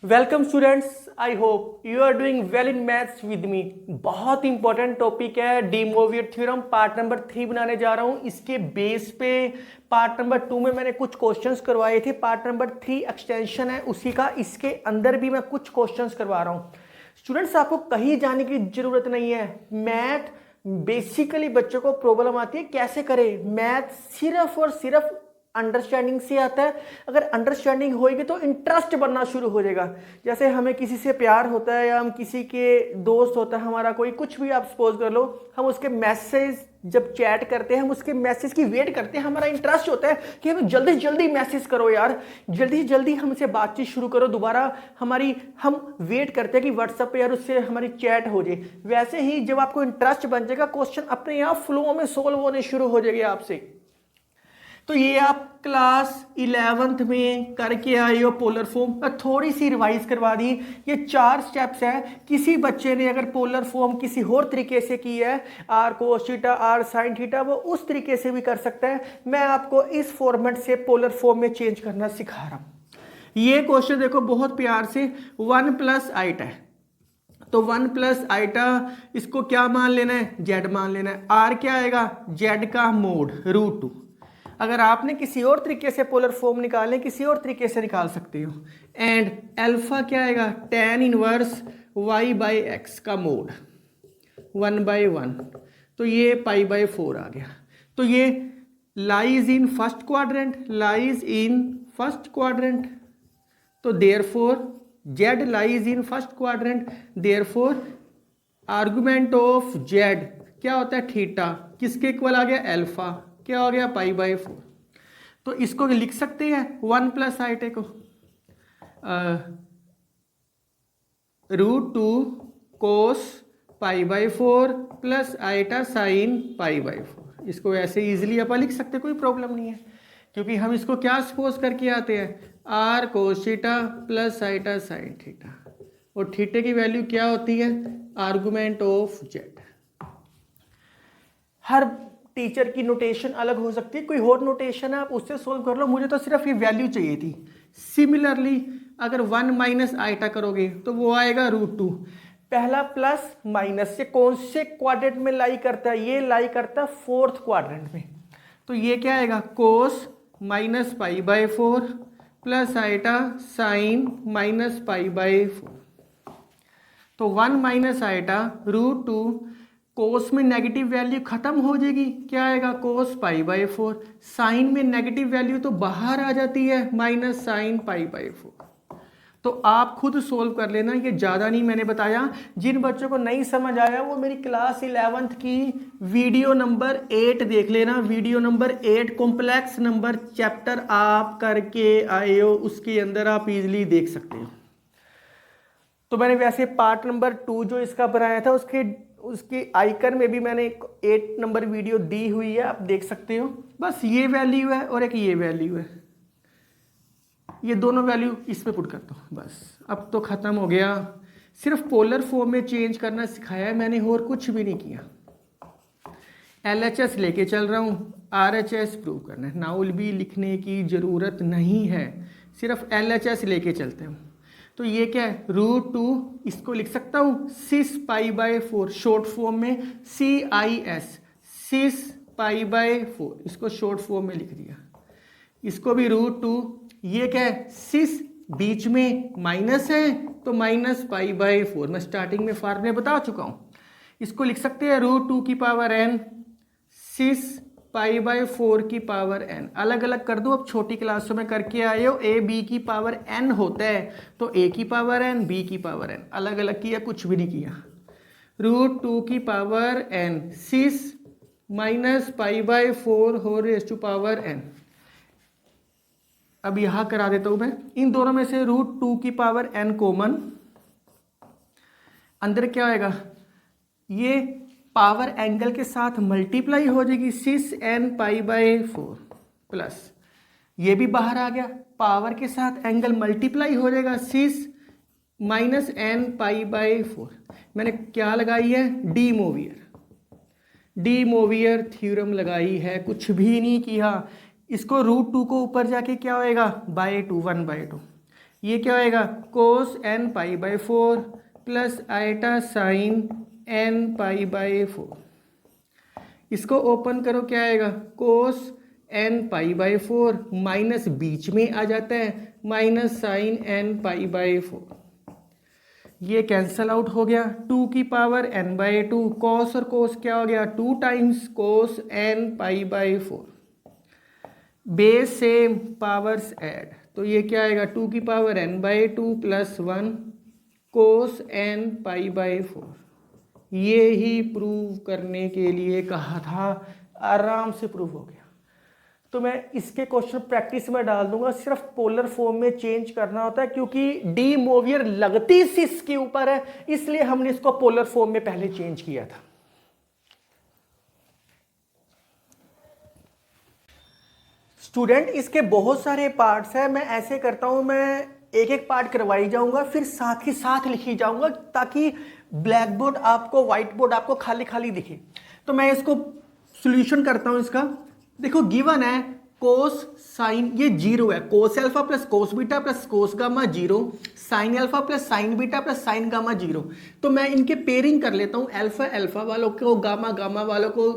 Welcome students, I hope you are doing well in maths with me. बहुत important topic है de Moivre theorem, part number 3 बनाने जा रहा हूं। इसके बेस पे पार्ट नंबर 2 में मैंने कुछ क्वेश्चंस करवाए थे, पार्ट नंबर 3 एक्सटेंशन है उसी का। इसके अंदर भी मैं कुछ क्वेश्चंस करवा रहा हूं। स्टूडेंट्स, आपको कहीं जाने की जरूरत नहीं है। मैथ बेसिकली बच्चों को प्रॉब्लम आती है कैसे करें। मैथ सिर्फ और सिर्फ अंडरस्टैंडिंग से आता है। अगर अंडरस्टैंडिंग होएगी तो इंटरेस्ट बनना शुरू हो जाएगा। जैसे हमें किसी से प्यार होता है या हम किसी के दोस्त होता है हमारा कोई, कुछ भी आप सपोज कर लो, हम उसके मैसेज जब चैट करते हैं हम उसके मैसेज की वेट करते हैं। हमारा इंटरेस्ट होता है कि हमें जल्दी जल्दी मैसेज करो यार, जल्दी जल्दी हमसे बातचीत शुरू करो दोबारा। हम वेट करते हैं कि व्हाट्सएप पे यार उससे हमारी चैट हो जाए। वैसे ही जब आपको इंटरेस्ट बन जाएगा, क्वेश्चन अपने आप फ्लो में सोल्व होने शुरू हो जाएंगे आपसे। तो ये आप क्लास 11th में करके आए हो पोलर फॉर्म। थोड़ी सी रिवाइज करवा दी। ये 4 स्टेप्स है। किसी बच्चे ने अगर पोलर फॉर्म किसी और तरीके से की है, r cos theta r sine theta, वो उस तरीके से भी कर सकता है। मैं आपको इस फॉर्मेट से पोलर फॉर्म में चेंज करना सिखा रहा हूं। ये क्वेश्चन देखो बहुत प्यार से, 1 प्लस आइटा है तो 1 प्लस आइटा, इसको क्या मान लेना है, जेड मान लेना है। आर क्या आएगा, जेड का मोड √2। अगर आपने किसी और तरीके से पोलर फॉर्म निकालें, किसी और तरीके से निकाल सकते हो। एंड अल्फा क्या आएगा, tan inverse y by x का मोड 1/1। तो ये π/4 आ गया। तो ये lies in first quadrant, lies in first quadrant. तो therefore z lies in first quadrant, therefore argument of z क्या होता है, थीटा, किसके इक्वल आ गया, अल्फा, क्या हो गया, π/4। तो इसको लिख सकते हैं 1 प्लस आइटे को √2 कोस π/4 प्लस आइटा साइन π/4। इसको ऐसे इजीली अपन लिख सकते, कोई प्रॉब्लम नहीं है, क्योंकि हम इसको क्या सपोज करके आते हैं, r cos theta plus iota sine theta. और थीटे की वैल्यू क्या होती है, आर्गुमेंट ऑफ जेड। हर टीचर की नोटेशन अलग हो सकती है, कोई और नोटेशन है आप उससे सोल्व कर लो, मुझे तो सिर्फ ये वैल्यू चाहिए थी। सिमिलरली अगर 1 माइनस आइटा करोगे तो वो आएगा √2। पहला प्लस माइनस से कौन से क्वाड्रेंट में लाई करता है, ये लाई करता है 4th क्वाड्रेंट में। तो ये क्या आएगा, cos minus π/4 plus iota sine minus π/4। तो 1 माइनस आइटा √2, कोस में नेगेटिव वैल्यू खत्म हो जाएगी, क्या आएगा, कोस π/4। साइन में नेगेटिव वैल्यू तो बाहर आ जाती है, माइनस साइन π/4। तो आप खुद सोल्व कर लेना, ये ज़्यादा नहीं मैंने बताया। जिन बच्चों को नहीं समझ आया वो मेरी क्लास 11th की वीडियो नंबर 8 देख लेना। Video number 8 complex number chapter आप करके आए हो, उसके अंदर आप इजीली देख सकते हो। तो मैंने वैसे पार्ट नंबर 2 जो इसका बनाया था उसके आइकन में भी मैंने 8 नंबर वीडियो दी हुई है, आप देख सकते हो। बस ये वैल्यू है और एक ये वैल्यू है, ये दोनों वैल्यू इसमें पुट कर दो, बस अब तो ख़त्म हो गया। सिर्फ पोलर फॉर्म में चेंज करना सिखाया है मैंने, और कुछ भी नहीं किया। LHS लेके चल रहा हूँ, RHS प्रूव करना है। नाउल भी लिखने की ज़रूरत नहीं है, सिर्फ LHS लेके चलते हूँ। तो ये क्या है, √2, इसको लिख सकता हूँ सिस π/4, शॉर्ट फॉर्म में CIS, सिस π/4, इसको शॉर्ट फॉर्म में लिख दिया। इसको भी √2, ये क्या है, सिस बीच में माइनस है तो माइनस π/4, मैं स्टार्टिंग में फार्मूले बता चुका हूँ। इसको लिख सकते हैं √2 की पावर n, सिस π/4 की पावर n। अलग अलग कर दो, अब छोटी क्लासों में करके आए हो, a b की पावर n होता है, तो a की पावर n, b की पावर n, अलग अलग किया, कुछ भी नहीं किया। √2 की power n, cis minus π/4 whole raise to power n। अब यहां करा देता हूं मैं, इन दोनों में से √2 की पावर n कॉमन, अंदर क्या आएगा, ये पावर एंगल के साथ मल्टीप्लाई हो जाएगी, सिस n π/4 प्लस ये भी बाहर आ गया, पावर के साथ एंगल मल्टीप्लाई हो जाएगा, सिस माइनस n π/4। मैंने क्या लगाई है, डी मोवियर थ्योरम लगाई है, कुछ भी नहीं किया। इसको √2 को ऊपर जाके क्या होएगा, /2, 1/2। ये क्या होएगा cos n pi by 4 plus iota sine n pi by 4। इसको ओपन करो, क्या आएगा cos n pi by 4 minus बीच में आ जाता है minus sine n pi by 4। ये कैंसल आउट हो गया, 2 की पावर n बाई 2, कॉस और कोस क्या हो गया 2 times cos n pi by 4, base same powers add, तो ये क्या आएगा 2 की power n by 2 plus 1 cos n pi by 4। ये ही प्रूव करने के लिए कहा था, आराम से प्रूव हो गया। तो मैं इसके क्वेश्चन प्रैक्टिस में डाल दूंगा, सिर्फ पोलर फॉर्म में चेंज करना होता है क्योंकि डी मोवियर लगती सिस के ऊपर है, इसलिए हमने इसको पोलर फॉर्म में पहले चेंज किया था। स्टूडेंट इसके बहुत सारे पार्ट्स हैं, मैं ऐसे करता हूं, मैं एक एक पार्ट करवाई जाऊंगा फिर साथ ही साथ लिखी जाऊंगा ताकि ब्लैक बोर्ड आपको, व्हाइट बोर्ड आपको खाली खाली दिखे। तो मैं इसको सॉल्यूशन करता हूं इसका। देखो गिवन है कोस साइन, ये 0 है, कोस alpha plus cos beta plus cos gamma 0, sign alpha plus sine beta plus sine gamma 0। तो मैं इनके पेयरिंग कर लेता हूं, अल्फा अल्फा वालों को, गामा गामा वालों को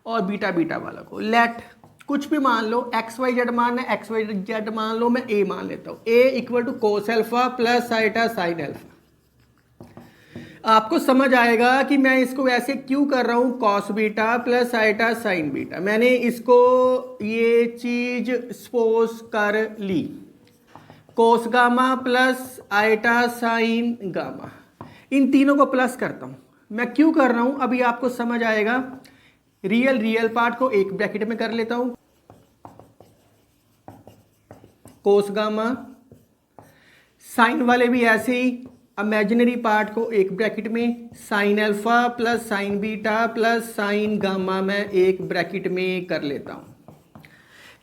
और बीटा बीटा वालों को। लेट कुछ भी मान लो, एक्स वाई जेड मान है, एक्स वाई जेड मान लो, मैं ए मान लेता हूं, a equal to cos alpha plus iota sine alpha. आपको समझ आएगा कि मैं इसको ऐसे क्यों कर रहा हूं, cos beta plus iota sine beta. मैंने इसको ये चीज सपोज कर ली, cos gamma plus iota sine gamma, इन तीनों को प्लस करता हूं। मैं क्यों कर रहा हूं अभी आपको समझ आएगा। रियल पार्ट को एक ब्रैकेट में कर लेता हूं, कोस गामा, साइन वाले भी ऐसे ही, इमेजिनरी पार्ट को एक ब्रैकेट में, sign alpha plus sine beta plus sine gamma मैं एक ब्रैकेट में कर लेता हूं।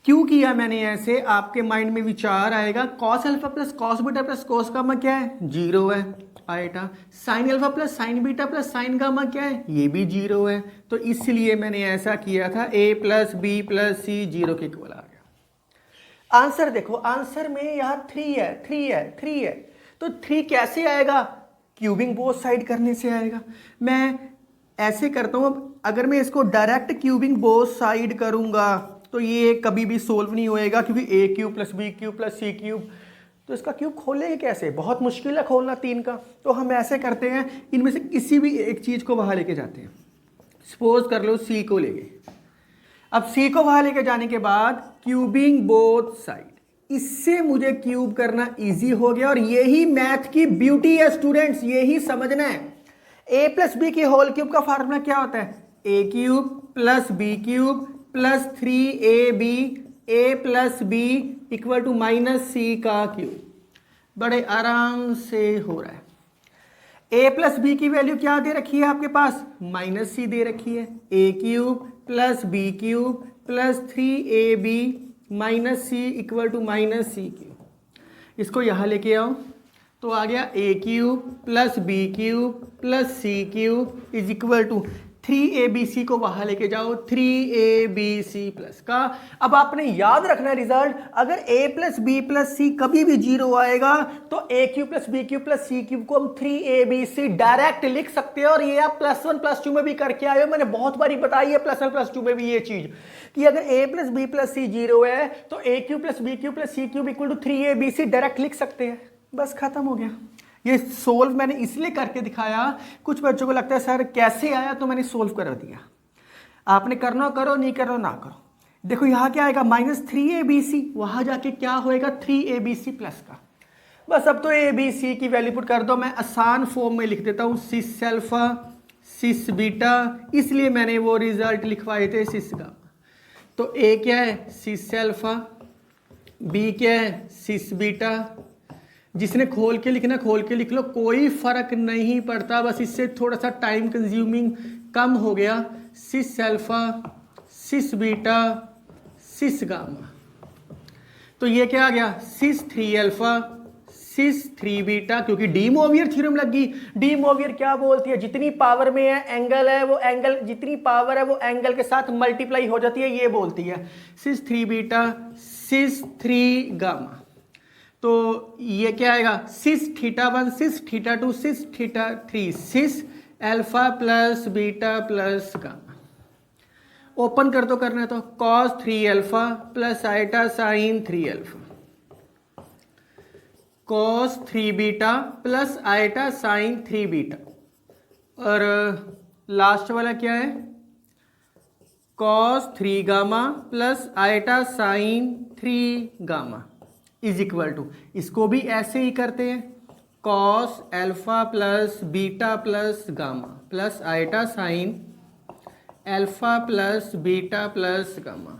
क्यों किया मैंने ऐसे, आपके माइंड में विचार आएगा, cos alpha plus cos beta plus cos gamma क्या है 0 है iota, sine alpha plus sine beta plus sine gamma क्या है, ये भी 0 है। तो इसलिए मैंने ऐसा किया था, a plus B plus c 0 के इक्वल आ गया। आंसर देखो, आंसर में यहां 3 है, 3 है, 3 है, तो 3 कैसे आएगा, क्यूबिंग बोथ साइड करने से आएगा। मैं ऐसे करता हूं, अगर मैं इसको डायरेक्ट क्यूबिंग बोथ साइड करूंगा तो ये कभी भी सोल्व नहीं होएगा, क्योंकि a cube plus b cube plus c cube, तो इसका क्यूब खोलेंगे कैसे, बहुत मुश्किल है खोलना 3 का। तो हम ऐसे करते हैं, इनमें से किसी भी एक चीज को वहां लेके जाते हैं। सपोज कर लो सी को ले गए, अब सी को वहां लेके जाने के बाद क्यूबिंग बोथ साइड, इससे मुझे क्यूब करना इजी हो गया। और यही मैथ की ब्यूटी है स्टूडेंट्स, यही समझना है। ए प्लस बी के होल क्यूब का फार्मूला क्या होता है, a cube plus b cube plus 3ab, a plus b equal to minus c का क्यूब। बड़े आराम से हो रहा है। ए प्लस बी की वैल्यू क्या दे रखी है आपके पास, माइनस सी दे रखी है, a cube plus b cube plus 3ab minus c equal to minus c cube. इसको यहाँ लेके आओ तो आ गया a cube plus b cube plus c cube is equal to 3abc को वहां लेके जाओ 3abc प्लस का। अब आपने याद रखना रिजल्ट, अगर a plus B plus c कभी भी 0 आएगा तो a cube plus b cube plus c cube को हम 3abc डायरेक्ट लिख सकते हैं। और ये आप +1 +2 में भी करके आए हो, मैंने बहुत बारी बताई है +1 +2 में भी ये चीज कि अगर a plus B plus c 0 है तो a cube plus b cube plus c cube equal to 3abc direct लिख सकते हैं। बस खत्म हो गया। ये सोल्व मैंने इसलिए करके दिखाया, कुछ बच्चों को लगता है सर कैसे आया, तो मैंने सोल्व कर दिया। आपने करना करो, नहीं करो ना करो। देखो यहाँ क्या आएगा -3abc, वहां जाके क्या होएगा 3abc प्लस का। बस अब तो abc की वैल्यू पुट कर दो। मैं आसान फॉर्म में लिख देता हूँ सिस अल्फा सिस बीटा, इसलिए मैंने वो रिजल्ट लिखवाए थे सिस गामा। तो a क्या है सिस अल्फा, b क्या है सिस बीटा। जिसने खोल के लिखना खोल के लिख लो, कोई फर्क नहीं पड़ता, बस इससे थोड़ा सा टाइम कंज्यूमिंग कम हो गया। सिस alpha cis beta cis gamma, तो ये क्या आ गया सिस 3 अल्फा सिस 3 बीटा, क्योंकि डी मोवियर थ्योरम लगी। डी मोवियर क्या बोलती है, जितनी पावर में है एंगल है वो एंगल, जितनी पावर है वो एंगल के साथ मल्टीप्लाई हो जाती है, ये बोलती है। Cis 3 beta cis 3 gamma. तो ये क्या आएगा, cis theta 1 cis theta 2 cis theta 3 cis alpha plus beta plus gamma. Open कर दो करना है तो cos 3 alpha plus iota sine 3 alpha cos 3 beta plus iota sine 3 beta, और लास्ट वाला क्या है, cos 3 gamma plus iota sine 3 gamma is equal to, इसको भी ऐसे ही करते हैं, cos alpha plus beta plus gamma plus iota sine alpha plus beta plus gamma.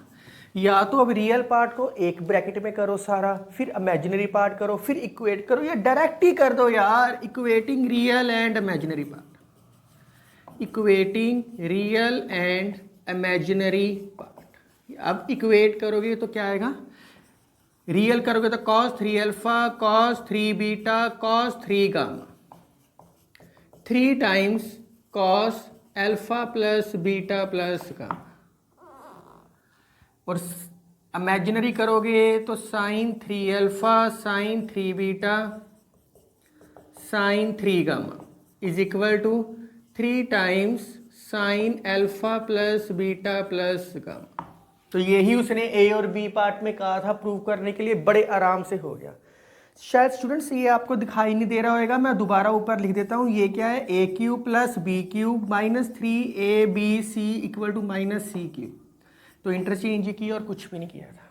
या तो अब रियल पार्ट को एक ब्रैकेट में करो सारा, फिर इमेजिनरी पार्ट करो, फिर इक्वेट करो, या डायरेक्ट ही कर दो यार, equating real and imaginary part, equating real and imaginary part. अब इक्वेट करोगे तो क्या आएगा, रियल करोगे तो cos 3 alpha cos 3 beta cos 3 gamma 3 times cos alpha plus beta plus gamma, और इमेजिनरी करोगे तो sin 3 alpha sin 3 beta sin 3 gamma is equal to 3 times sin alpha plus beta plus gamma. तो यही उसने ए और B part में कहा था प्रूव करने के लिए, बड़े आराम से हो गया। शायद स्टूडेंट्स ये आपको दिखाई नहीं दे रहा होगा, मैं दोबारा ऊपर लिख देता हूँ। ये क्या है, a cube plus b cube minus 3 ABC equal to minus c cube. तो इंटरचेंज की और कुछ भी नहीं किया था।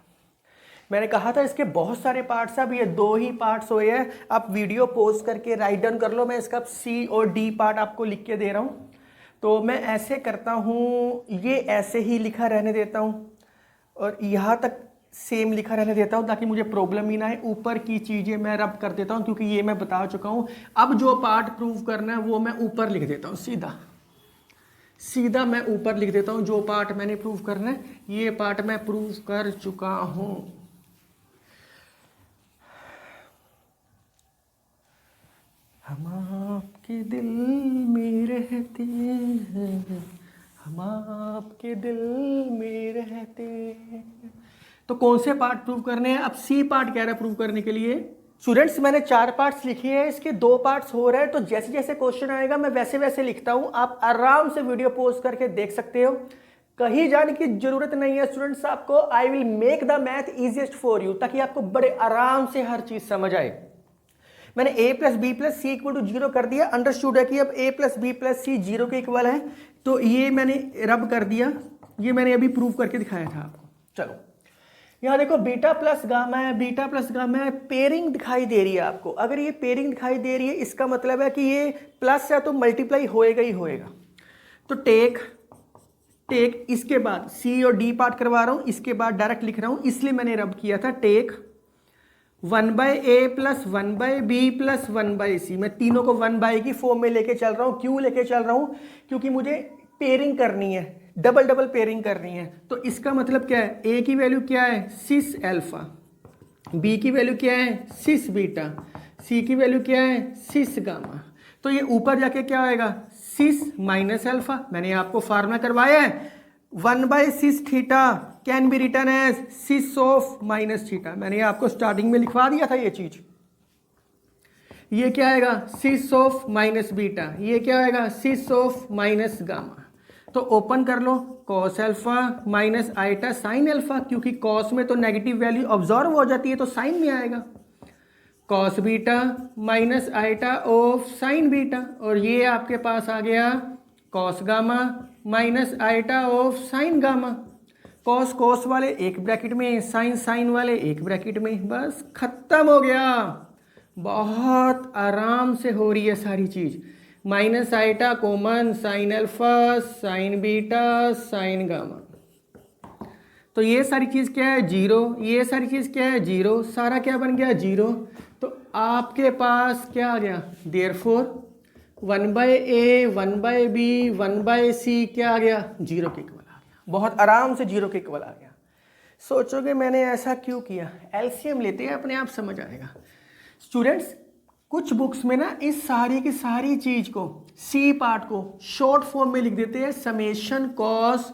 मैंने कहा था इसके बहुत सारे पार्ट्स, अब ये 2 ही पार्ट्स हुए हैं। आप वीडियो पॉज करके राइट डाउन कर लो, मैं इसका सी और डी पार्ट आपको लिख के दे रहा हूँ। तो मैं ऐसे करता हूँ, ये ऐसे ही लिखा रहने देता हूँ और यहाँ तक सेम लिखा रहने देता हूँ ताकि मुझे प्रॉब्लम ही ना आए। ऊपर की चीज़ें मैं रब कर देता हूँ क्योंकि ये मैं बता चुका हूँ। अब जो पार्ट प्रूव करना है वो मैं ऊपर लिख देता हूँ, सीधा मैं ऊपर लिख देता हूँ। जो पार्ट मैंने प्रूव करना है ये पार्ट मैं प्रूव कर चुका हूँ। हम आपके दिल में रहते हैं, हम आपके दिल में रहते हैं। तो कौन से पार्ट प्रूव करने हैं, अब सी पार्ट कह रहा है प्रूव करने के लिए। स्टूडेंट्स मैंने 4 पार्ट्स लिखे हैं, इसके 2 पार्ट्स हो रहे हैं। तो जैसे जैसे क्वेश्चन आएगा मैं वैसे वैसे लिखता हूं, आप आराम से वीडियो पॉज करके देख सकते हो। कहीं जाने की जरूरत नहीं है स्टूडेंट्स आपको। I will make the math easiest for you, ताकि आपको बड़े आराम से हर चीज समझ आए। मैंने a plus B plus C equal to 0 कर दिया। अंडरस्टूड है कि अब a plus B plus c 0 के इक्वल है, तो ये मैंने रब कर दिया। ये मैंने अभी प्रूव करके दिखाया था आपको। चलो यहाँ देखो, बीटा प्लस गामा है, बीटा प्लस गामा है, पेयरिंग दिखाई दे रही है आपको। अगर ये पेयरिंग दिखाई दे रही है इसका मतलब है कि ये प्लस है तो मल्टीप्लाई होएगा ही होएगा। तो टेक इसके बाद सी और डी पार्ट करवा रहा हूँ, इसके बाद डायरेक्ट लिख रहा हूँ, इसलिए मैंने रब किया था। Take 1/a plus 1/b plus 1/c। मैं तीनों को 1/a की फॉर्म में लेके चल रहा हूँ। क्यों लेके चल रहा हूँ, क्योंकि मुझे पेयरिंग करनी है, डबल पेयरिंग करनी है। तो इसका मतलब क्या है, a की वैल्यू क्या है सिस अल्फा, b की वैल्यू क्या है सिस बीटा, c की वैल्यू क्या है सिस गामा। तो ये ऊपर जाके क्या आएगा सिस माइनस अल्फा। मैंने आपको फार्मूला करवाया है 1/सिस theta can be written as cis of minus theta. मैंने आपको स्टार्टिंग में लिखवा दिया था ये चीज। ये क्या आएगा सिस ऑफ माइनस बीटा, ये क्या आएगा सिस ऑफ माइनस गामा। तो ओपन कर लो, cos alpha minus iota sine alpha, क्योंकि कॉस में तो नेगेटिव वैल्यू ऑब्जॉर्व हो जाती है तो साइन में आएगा। Cos beta minus iota of sine beta, और ये आपके पास आ गया cos gamma minus iota of sine gamma. Cos cos वाले एक ब्रैकेट में, साइन साइन वाले एक ब्रैकेट में, बस खत्म हो गया। बहुत आराम से हो रही है सारी चीज। Minus iota common, sine alpha sine beta sine gamma. तो ये सारी चीज क्या है 0, ये सारी चीज क्या है 0, सारा क्या बन गया 0। तो आपके पास क्या आ गया, देयरफॉर 1/a 1/b 1/c क्या आ गया 0 के इक्वल आ गया। बहुत आराम से 0 के इक्वल आ गया। सोचोगे मैंने ऐसा क्यों किया, एलसीएम लेते हैं अपने आप समझ आएगा। स्टूडेंट्स कुछ बुक्स में ना इस सारी की सारी चीज को, सी पार्ट को शॉर्ट फॉर्म में लिख देते हैं summation cos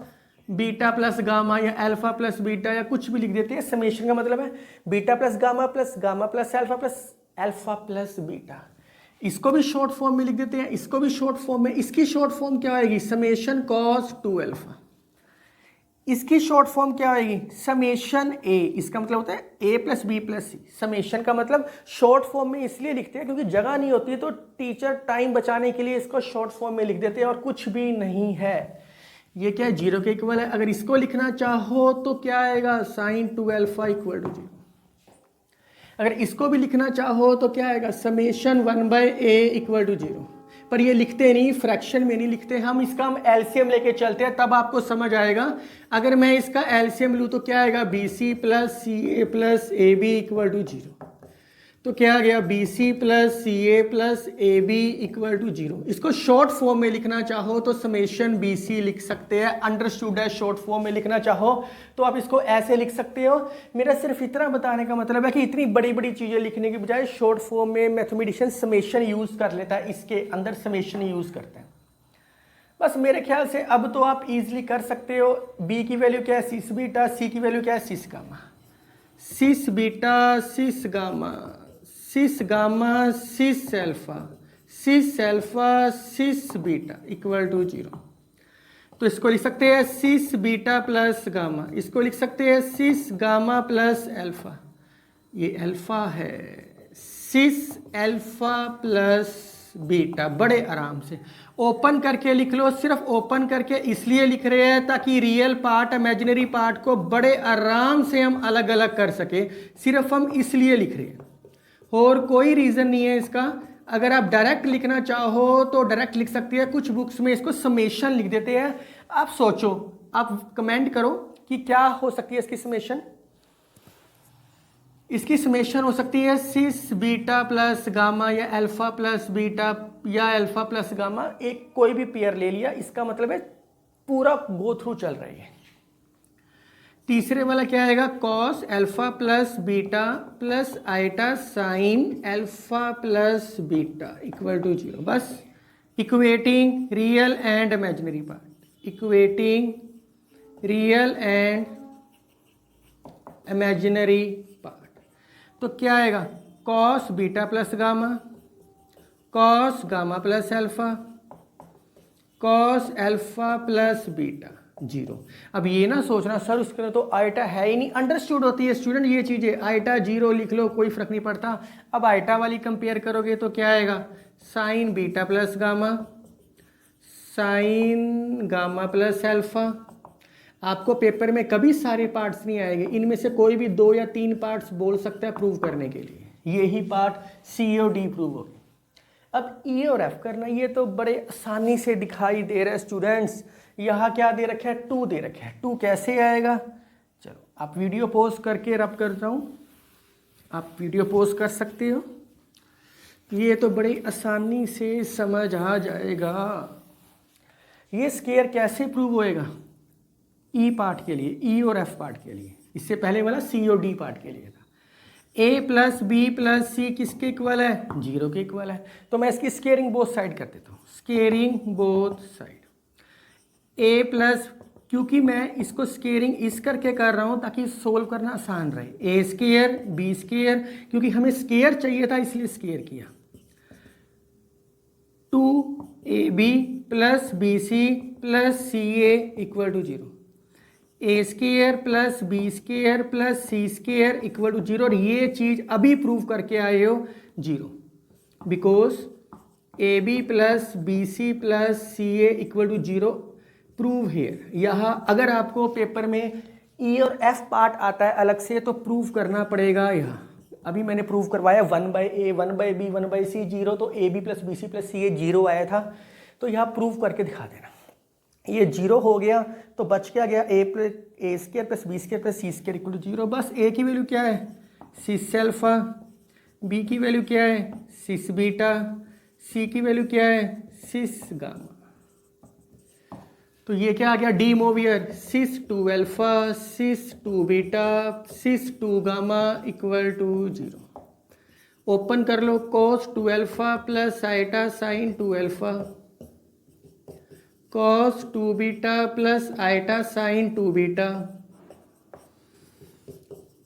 beta plus gamma या अल्फा प्लस बीटा या कुछ भी लिख देते हैं। समेशन का मतलब है beta plus gamma plus alpha plus beta. इसको भी शॉर्ट फॉर्म में लिख देते हैं, इसको भी शॉर्ट फॉर्म में। इसकी शॉर्ट फॉर्म क्या आएगी? Summation cos 2 alpha. इसकी शॉर्ट फॉर्म क्या आएगी? समेशन ए। इसका मतलब होता है a plus B plus C. Summation का मतलब शॉर्ट फॉर्म में इसलिए लिखते हैं क्योंकि जगह नहीं होती है, तो टीचर टाइम बचाने के लिए इसको शॉर्ट फॉर्म में लिख देते हैं और कुछ भी नहीं है। ये क्या है? 0 के इक्वल है। अगर इसको लिखना चाहो तो क्या आएगा? Sine 2 alpha equal to 0। अगर इसको भी लिखना चाहो तो क्या आएगा? Summation 1/a equal to 0। पर ये लिखते नहीं, फ्रैक्शन में नहीं लिखते हम। इसका हम एलसीएम लेके चलते हैं, तब आपको समझ आएगा। अगर मैं इसका एलसीएम लूँ तो क्या आएगा? BC plus CA plus AB equal to 0। तो क्या आ गया? BC plus CA plus AB equal to 0। इसको शॉर्ट फॉर्म में लिखना चाहो तो समेशन BC लिख सकते हैं। अंडरस्टूड है। शॉर्ट फॉर्म में लिखना चाहो तो आप इसको ऐसे लिख सकते हो। मेरा सिर्फ इतना बताने का मतलब है कि इतनी बड़ी बड़ी चीज़ें लिखने की बजाय शॉर्ट फॉर्म में मैथमेटिशियन समेशन यूज़ कर लेता है, इसके अंदर समेशन यूज़ करते हैं। बस मेरे ख्याल से अब तो आप इजीली कर सकते हो। B की वैल्यू क्या है? Cis beta. C की वैल्यू क्या है? Cis gamma. Cis beta cis gamma cis gamma cis alpha cis beta equal to 0। तो इसको लिख सकते हैं सिस बीटा प्लस गामा। इसको लिख सकते हैं सिस गामा प्लस अल्फा। ये अल्फा है। Cis alpha plus beta. बड़े आराम से ओपन करके लिख लो। सिर्फ ओपन करके इसलिए लिख रहे हैं ताकि रियल पार्ट इमेजिनरी पार्ट को बड़े आराम से हम अलग अलग कर सके। सिर्फ हम इसलिए लिख रहे हैं, और कोई रीज़न नहीं है इसका। अगर आप डायरेक्ट लिखना चाहो तो डायरेक्ट लिख सकते हैं। कुछ बुक्स में इसको समेशन लिख देते हैं। आप सोचो, आप कमेंट करो कि क्या हो सकती है इसकी समेशन। इसकी समेशन हो सकती है सिस बीटा प्लस गामा या अल्फा प्लस बीटा या अल्फा प्लस गामा। एक कोई भी पेयर ले लिया, इसका मतलब है पूरा गो थ्रू चल रही है। तीसरे वाला क्या आएगा? Cos alpha plus beta plus iota sine alpha plus beta equal to 0। बस equating real and imaginary part. Equating real and imaginary part. तो क्या आएगा? Cos beta plus gamma, cos gamma plus alpha, cos alpha plus beta 0। अब ये ना सोचना sir उसके अंदर तो आइटा है ही नहीं। अंडरस्टूड होती है स्टूडेंट ये चीज़ें। आइटा 0 लिख लो, कोई फर्क नहीं पड़ता। अब आइटा वाली कंपेयर करोगे तो क्या आएगा? Sign beta plus gamma, sign gamma plus alpha. आपको पेपर में कभी सारे पार्ट्स नहीं आएंगे, इनमें से कोई भी 2 या 3 पार्ट्स बोल सकता है प्रूव करने के लिए। यही पार्ट C और D प्रूव हो गए। अब E और F करना, ये तो बड़े आसानी से दिखाई दे रहा है स्टूडेंट्स। यहाँ क्या दे रखा है? 2 दे रखा है। 2 कैसे आएगा? चलो आप वीडियो पॉज करके रब करता हूँ, आप वीडियो पॉज कर सकते हो। ये तो बड़ी आसानी से समझ आ जाएगा। ये स्केयर कैसे प्रूव होएगा? E पार्ट के लिए, E और F पार्ट के लिए। इससे पहले वाला C और D पार्ट के लिए था। A plus B plus C किसके इक्वल है? 0 के इक्वल है। तो मैं इसकी स्केयरिंग बोथ साइड कर देता हूँ। Squaring both side A plus, क्योंकि मैं इसको स्केयरिंग इस करके कर रहा हूँ ताकि सोल्व करना आसान रहे। A स्केयर B स्केयर, क्योंकि हमें स्केयर चाहिए था इसलिए स्केयर किया। 2AB plus BC plus CA equal to 0। A square plus B square plus C square equal to 0। और ये चीज़ अभी प्रूव करके आए हो 0, because AB plus BC plus CA equal to 0 prove here. यहाँ अगर आपको पेपर में E और F पार्ट आता है अलग से तो प्रूव करना पड़ेगा। यहाँ अभी मैंने प्रूव करवाया 1/A 1/B 1/C 0, तो AB plus BC plus CA 0 आया था। तो यहाँ प्रूव करके दिखा देना। ये 0 हो गया तो बच क्या गया? A square plus B square plus C square equal to 0। बस A की वैल्यू क्या है? Cis alpha. B की वैल्यू क्या है? Cis beta. C की वैल्यू क्या है? Cis gamma. तो ये क्या आ गया? De Moivre cis 2 alpha cis 2 beta cis 2 gamma equal to 0। Open कर लो। Cos 2 alpha plus iota sine 2 alpha, cos 2 beta plus iota sine 2 beta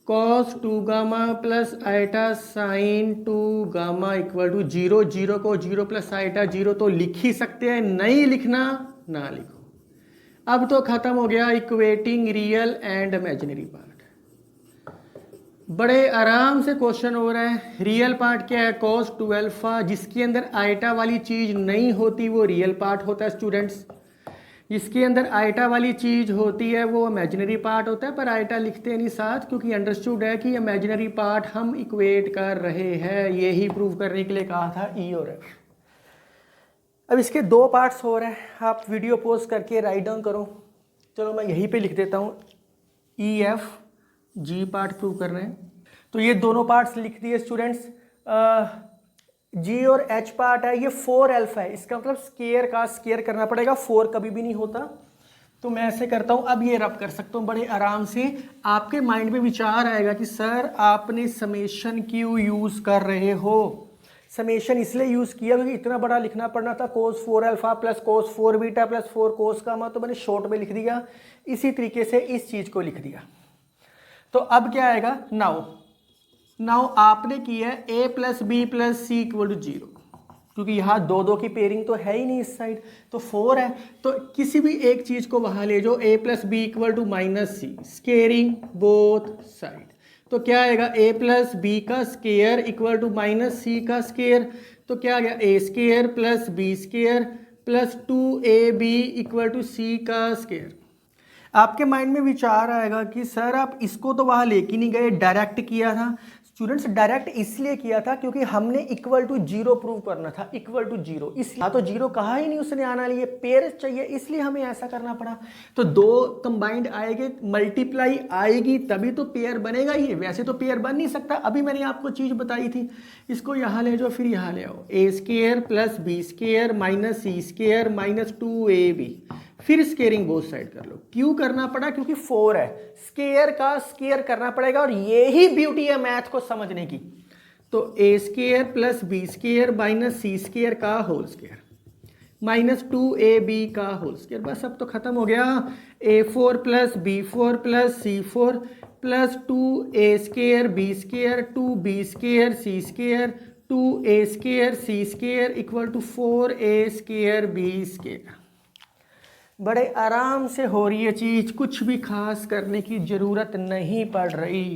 cos 2 gamma plus iota sine 2 gamma equal to 0। 0 को 0 plus iota 0 तो लिख ही सकते हैं, नहीं लिखना ना लिखो। अब तो खत्म हो गया equating real and imaginary part. बड़े आराम से क्वेश्चन हो रहा है। रियल पार्ट क्या है? cos 2 अल्फा, जिसके अंदर आइटा वाली चीज नहीं होती वो रियल पार्ट होता है स्टूडेंट्स। जिसके अंदर आइटा वाली चीज होती है वो इमेजिनरी पार्ट होता है, पर आइटा लिखते नहीं साथ, क्योंकि अंडरस्टूड है कि इमेजिनरी पार्ट हम इक्वेट कर रहे हैं। यही प्रूव करने के लिए कहा था ई और एफ। अब इसके दो पार्ट्स हो रहे हैं, आप वीडियो पॉज करके राइट डाउन करो। चलो मैं यहीं पे लिख देता हूँ, E F G part prove कर रहे हैं। तो ये दोनों पार्ट्स लिख दिए स्टूडेंट्स। जी और एच पार्ट है, ये 4 अल्फा है, इसका मतलब स्केयर का स्केयर करना पड़ेगा, 4 कभी भी नहीं होता। तो मैं ऐसे करता हूँ, अब ये रब कर सकता हूँ बड़े आराम से। आपके माइंड में विचार आएगा कि सर आपने समेशन क्यों यूज़ कर रहे हो। समेशन इसलिए यूज़ किया क्योंकि इतना बड़ा लिखना पड़ना था, cos 4 alpha plus cos 4 beta plus 4 cos gamma, तो मैंने शॉर्ट में लिख दिया। इसी तरीके से इस चीज़ को लिख दिया। तो अब क्या आएगा? नाउ आपने किया है a plus B plus C equal to 0, क्योंकि यहाँ 2 की पेयरिंग तो है ही नहीं इस साइड, तो 4 है। तो किसी भी एक चीज़ को वहाँ ले जाओ, a plus b equal to minus c, squaring both side. तो क्या आएगा? a प्लस बी का square equal to minus c का स्केयर। तो क्या आ गया? a square plus B square plus 2ab equal to c का स्केयर। आपके माइंड में विचार आएगा कि सर आप इसको तो वहाँ लेके नहीं गए, डायरेक्ट किया था। स्टूडेंट्स डायरेक्ट इसलिए किया था क्योंकि हमने इक्वल टू 0 प्रूव करना था, इक्वल टू 0। इसलिए तो 0 कहा ही नहीं उसने आना लिए, पेयर चाहिए, इसलिए हमें ऐसा करना पड़ा। तो 2 कंबाइंड आएंगे, मल्टीप्लाई आएगी तभी तो पेयर बनेगा ही, वैसे तो पेयर बन नहीं सकता। अभी मैंने आपको चीज़ बताई थी, इसको यहाँ ले जाओ फिर यहाँ ले आओ, a square plus B square minus C square minus 2ab, फिर स्केयरिंग बोथ साइड कर लो। क्यों करना पड़ा? क्योंकि 4 है, स्केयर का स्केयर करना पड़ेगा, और यही ब्यूटी है मैथ को समझने की। तो a square plus B square minus C square का होल स्केयर माइनस 2ab का होल स्केयर। बस अब तो खत्म हो गया। a4 plus b4 plus c4 plus 2a square B square 2b square C square 2a square C square equal to 4a square B square. बड़े आराम से हो रही है चीज़, कुछ भी खास करने की ज़रूरत नहीं पड़ रही।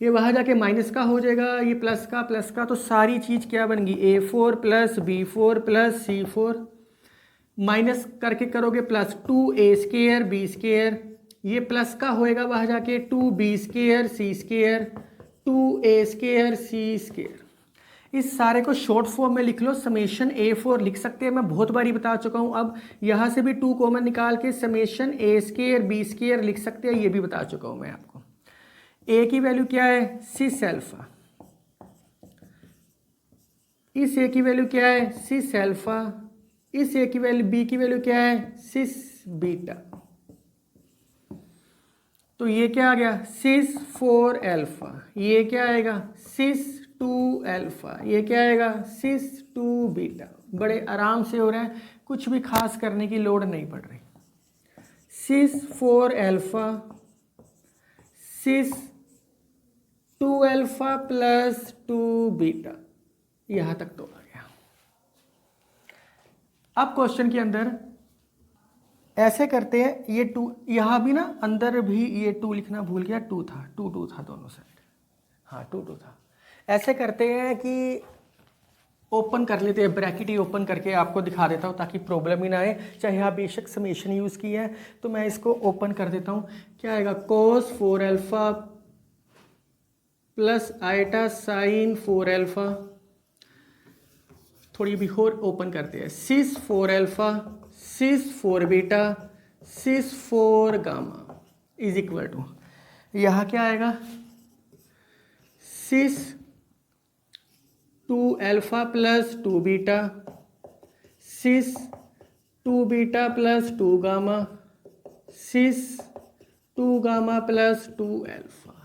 ये वहाँ जाके माइनस का हो जाएगा, ये प्लस का, तो सारी चीज़ क्या बन गई? a4 plus b4 plus c4 minus करके करोगे plus 2a square B square, ये प्लस का होएगा वहाँ जाके 2b square C square 2a square C square. इस सारे को शॉर्ट फॉर्म में लिख लो, समेशन a4 लिख सकते हैं, मैं बहुत बारी बता चुका हूं। अब यहां से भी 2 कॉमन निकाल के summation a square B square लिख सकते हैं, ये भी बता चुका हूं मैं आपको। a की वैल्यू क्या है? 6 अल्फा। इस a की वैल्यू क्या है? 6 अल्फा। इस a की वैल्यू b की वैल्यू क्या है? 6 बीटा। तो ये क्या आ गया? 6 4 अल्फा। ये क्या आएगा? 6 2 अल्फा। ये क्या आएगा? 6 2 बीटा। बड़े आराम से हो रहा है, कुछ भी खास करने की लोड नहीं पड़ रही। 6 4 अल्फा 6 2 अल्फा प्लस 2 बीटा, यहां तक तो आ गया। अब क्वेश्चन के अंदर ऐसे करते हैं, ये 2 यहां भी ना, अंदर भी ये 2 लिखना भूल गया, 2 था, 2 था दोनों साइड, हाँ 2 था। ऐसे करते हैं कि ओपन कर लेते हैं, ब्रैकेट ही ओपन करके आपको दिखा देता हूँ ताकि प्रॉब्लम ही ना आए, चाहे आप बेशक समेशन यूज़ किए हैं। तो मैं इसको ओपन कर देता हूँ, क्या आएगा? cos 4 alpha plus iota sine 4 alpha, थोड़ी भी और ओपन करते हैं, 6 4 alpha 6 4 beta 6 4 gamma is equal to, यहाँ क्या आएगा? 6 2 alpha plus 2 beta 6 2 beta plus 2 gamma 6 2 gamma plus 2 alpha.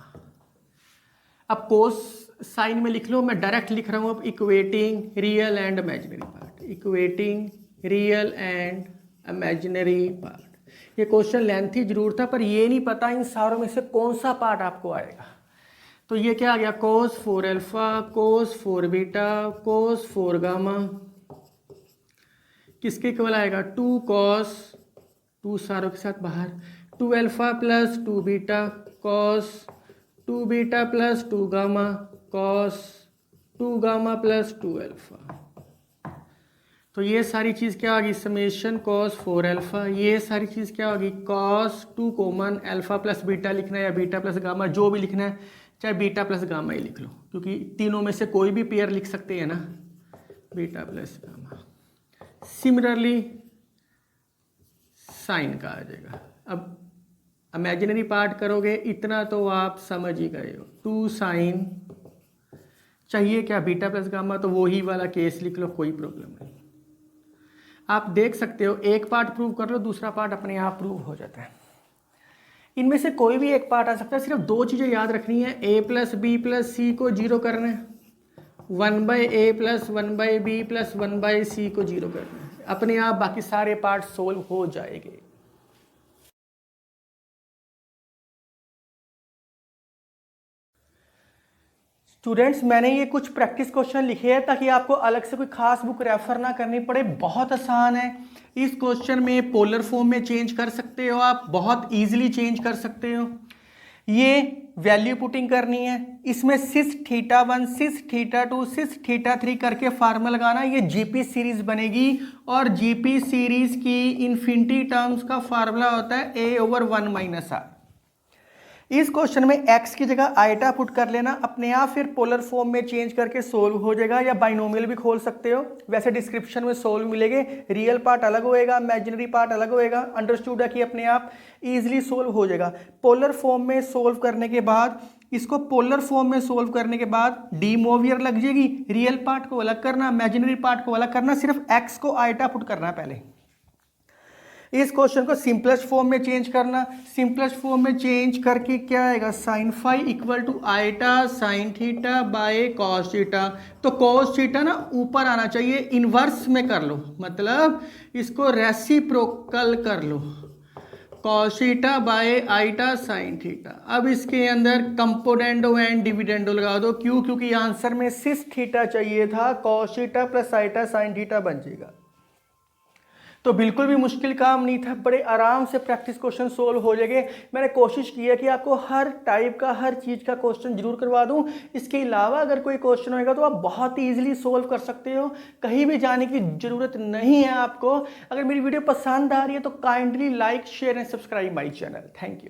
अब कोस साइन में लिख लो, मैं डायरेक्ट लिख रहा हूँ अब equating real and imaginary part, equating real and imaginary part. ये क्वेश्चन लेंथी जरूर था, पर ये नहीं पता इन सारों में से कौन सा पार्ट आपको आएगा। तो ये क्या आ गया, cos 4 alpha, cos 4 beta, cos 4 gamma, किसके इक्वल आएगा 2 cos, 2 सारों के साथ बाहर, 2 alpha plus 2 beta, cos 2 beta plus 2 gamma, cos 2 gamma plus 2 alpha. तो ये सारी चीज़ क्या होगी, समेशन cos 4 अल्फा, ये सारी चीज़ क्या होगी cos 2 common, alpha plus beta लिखना है या बीटा प्लस गामा, जो भी लिखना है, चाहे बीटा प्लस गामा ही लिख लो, क्योंकि तीनों में से कोई भी पेयर लिख सकते हैं ना, beta plus gamma. Similarly sign का आ जाएगा। अब इमेजिनरी पार्ट करोगे, इतना तो आप समझ ही गए हो, 2 साइन, चाहिए क्या बीटा प्लस गामा, तो वही वाला केस लिख लो, कोई प्रॉब्लम नहीं। आप देख सकते हो, एक पार्ट प्रूव कर लो, दूसरा पार्ट अपने आप प्रूव हो जाता है। इनमें से कोई भी एक पार्ट आ सकता है, सिर्फ 2 चीज़ें याद रखनी है, a प्लस बी प्लस सी को 0 करना है, 1/a plus 1/b plus 1/c को 0 करना है, अपने आप बाकी सारे पार्ट सोल्व हो जाएंगे। स्टूडेंट्स, मैंने ये कुछ प्रैक्टिस क्वेश्चन लिखे हैं ताकि आपको अलग से कोई खास बुक रेफर ना करनी पड़े, बहुत आसान है। इस क्वेश्चन में पोलर फॉर्म में चेंज कर सकते हो, आप बहुत इजीली चेंज कर सकते हो। ये वैल्यू पुटिंग करनी है, इसमें सिस theta 1, cis theta 2, cis theta 3 करके फार्मूला लगाना, ये जीपी सीरीज बनेगी। और जीपी सीरीज की इन्फिनिटी टर्म्स का फार्मूला होता है a/1 - r। इस क्वेश्चन में x की जगह आइटा पुट कर लेना, अपने आप फिर पोलर फॉर्म में चेंज करके सोल्व हो जाएगा, या बाइनोमियल भी खोल सकते हो, वैसे डिस्क्रिप्शन में सोल्व मिलेंगे। रियल पार्ट अलग होएगा, इमेजिनरी पार्ट अलग होएगा, अंडरस्टूड है कि अपने आप इजीली सोल्व हो जाएगा। पोलर फॉर्म में सोल्व करने के बाद, इसको पोलर फॉर्म में सोल्व करने के बाद डी मोवियर लग जाएगी, रियल पार्ट को अलग करना, इमेजिनरी पार्ट को अलग करना, सिर्फ x को आइटा पुट करना पहले। इस क्वेश्चन को सिंपलेस्ट फॉर्म में चेंज करना, सिंपलेस्ट फॉर्म में चेंज करके क्या आएगा, sine phi equal to eta sine theta by cos theta. तो कॉस थीटा ना ऊपर आना चाहिए, इनवर्स में कर लो, मतलब इसको रेसिप्रोकल कर लो, cos theta by iota sine theta. अब इसके अंदर कंपोनेंडो एंड डिविडेंडो लगा दो, क्यों, क्योंकि आंसर में सिस थीटा चाहिए था, cos theta plus iota sine theta बन जाएगा। तो बिल्कुल भी मुश्किल काम नहीं था, बड़े आराम से प्रैक्टिस क्वेश्चन सोल्व हो जाएंगे। मैंने कोशिश की है कि आपको हर टाइप का, हर चीज़ का क्वेश्चन जरूर करवा दूं। इसके अलावा अगर कोई क्वेश्चन होगा तो आप बहुत ही ईजिली सोल्व कर सकते हो, कहीं भी जाने की ज़रूरत नहीं है आपको। अगर मेरी वीडियो पसंद आ रही है तो kindly like, share and subscribe my channel. Thank you.